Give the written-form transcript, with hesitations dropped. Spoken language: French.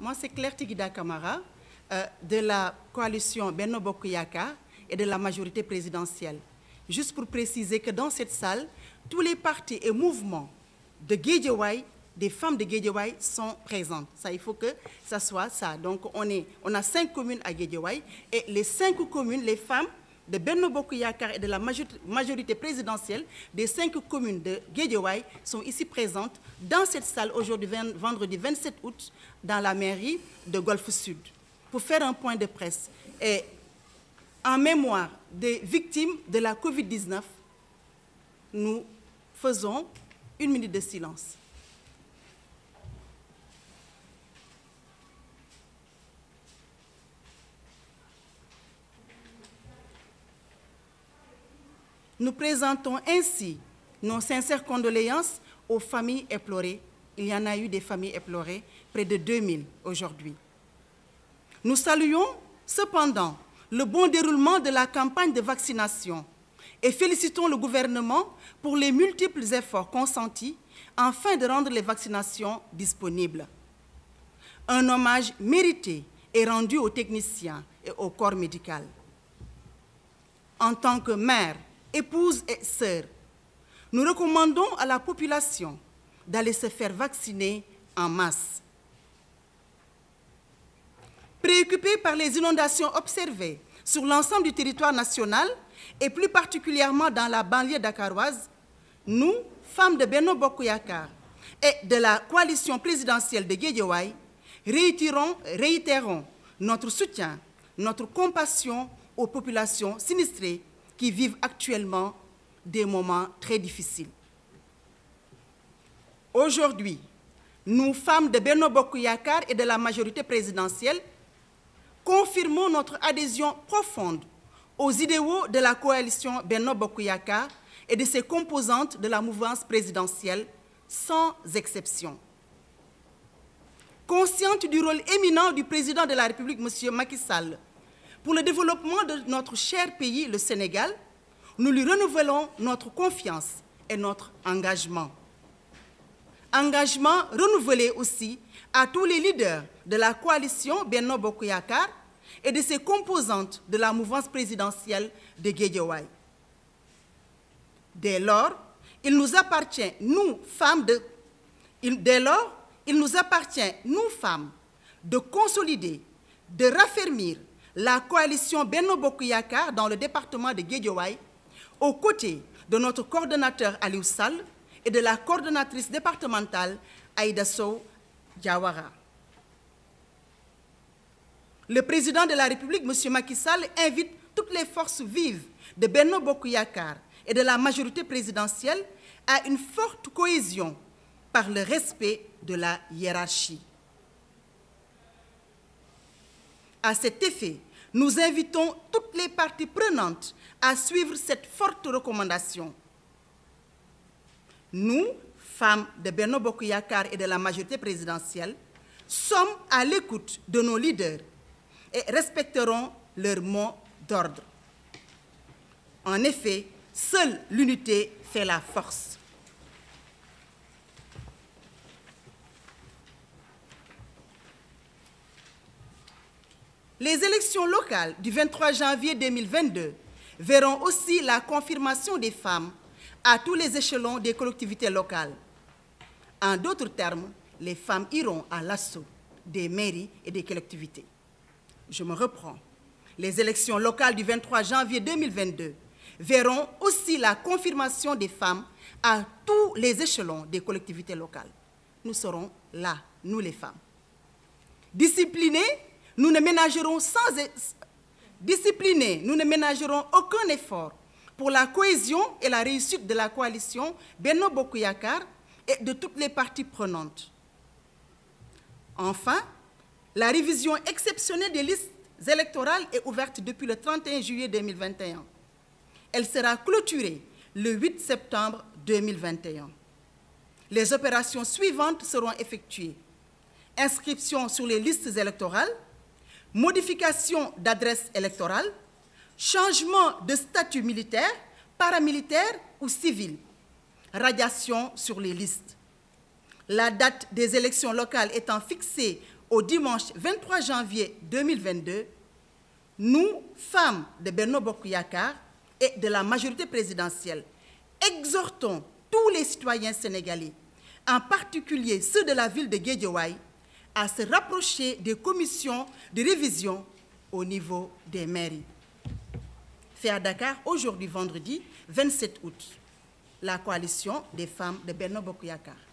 moi c'est Claire Tigida Camara de la coalition Benno Bokk Yakaar et de la majorité présidentielle. Juste pour préciser que dans cette salle, tous les partis et mouvements de Guédiawaye, des femmes de Guédiawaye sont présentes. Ça, il faut que ça soit ça. Donc on a 5 communes à Guédiawaye et les 5 communes, les femmes de Benno Bokk Yakaar et de la majorité présidentielle des 5 communes de Guédiawaye sont ici présentes dans cette salle aujourd'hui, vendredi 27 août, dans la mairie de Golfe Sud, pour faire un point de presse. Et en mémoire des victimes de la Covid-19, nous faisons 1 minute de silence. Nous présentons ainsi nos sincères condoléances aux familles éplorées. Il y en a eu des familles éplorées, près de 2000 aujourd'hui. Nous saluons cependant le bon déroulement de la campagne de vaccination et félicitons le gouvernement pour les multiples efforts consentis afin de rendre les vaccinations disponibles. Un hommage mérité est rendu aux techniciens et au corps médical. En tant que mère, épouse et sœur, nous recommandons à la population d'aller se faire vacciner en masse. Préoccupés par les inondations observées sur l'ensemble du territoire national et plus particulièrement dans la banlieue dakaroise, nous, femmes de Benno Bokk Yakaar et de la coalition présidentielle de Guédiawaye, réitérons notre soutien, notre compassion aux populations sinistrées qui vivent actuellement des moments très difficiles. Aujourd'hui, nous, femmes de Benno Bokk Yakaar et de la majorité présidentielle, confirmons notre adhésion profonde aux idéaux de la coalition Benno Bokk Yakaar et de ses composantes de la mouvance présidentielle, sans exception. Consciente du rôle éminent du président de la République, M. Macky Sall, pour le développement de notre cher pays, le Sénégal, nous lui renouvelons notre confiance et notre engagement. Engagement renouvelé aussi à tous les leaders de la coalition Benno Bokk Yakaar et de ses composantes de la mouvance présidentielle de Guédiawaye. Dès lors, il nous appartient, nous, femmes, de consolider, de raffermir la coalition Benno Bokk Yakaar dans le département de Guédiawaye, aux côtés de notre coordonnateur Aliou Sall et de la coordonnatrice départementale Aïda Sow Diawara. Le président de la République, M. Macky Sall, invite toutes les forces vives de Benno Bokk Yakaar et de la majorité présidentielle à une forte cohésion par le respect de la hiérarchie. À cet effet, nous invitons toutes les parties prenantes à suivre cette forte recommandation. Nous, femmes de Benno Bokk Yakaar et de la majorité présidentielle, sommes à l'écoute de nos leaders et respecterons leur mot d'ordre. En effet, seule l'unité fait la force. Les élections locales du 23 janvier 2022 verront aussi la confirmation des femmes à tous les échelons des collectivités locales. En d'autres termes, les femmes iront à l'assaut des mairies et des collectivités. Je me reprends. Les élections locales du 23 janvier 2022 verront aussi la confirmation des femmes à tous les échelons des collectivités locales. Nous serons là, nous les femmes. Disciplinés, nous ne ménagerons aucun effort pour la cohésion et la réussite de la coalition Benno Bokk Yakaar et de toutes les parties prenantes. Enfin, la révision exceptionnelle des listes électorales est ouverte depuis le 31 juillet 2021. Elle sera clôturée le 8 septembre 2021. Les opérations suivantes seront effectuées. Inscription sur les listes électorales, modification d'adresse électorale, changement de statut militaire, paramilitaire ou civil, radiation sur les listes. La date des élections locales étant fixée au dimanche 23 janvier 2022, nous, femmes de Benno Bokk Yakaar et de la majorité présidentielle, exhortons tous les citoyens sénégalais, en particulier ceux de la ville de Guédiawaye, à se rapprocher des commissions de révision au niveau des mairies. Fait à Dakar, aujourd'hui vendredi 27 août, la coalition des femmes de Benno Bokk Yakaar.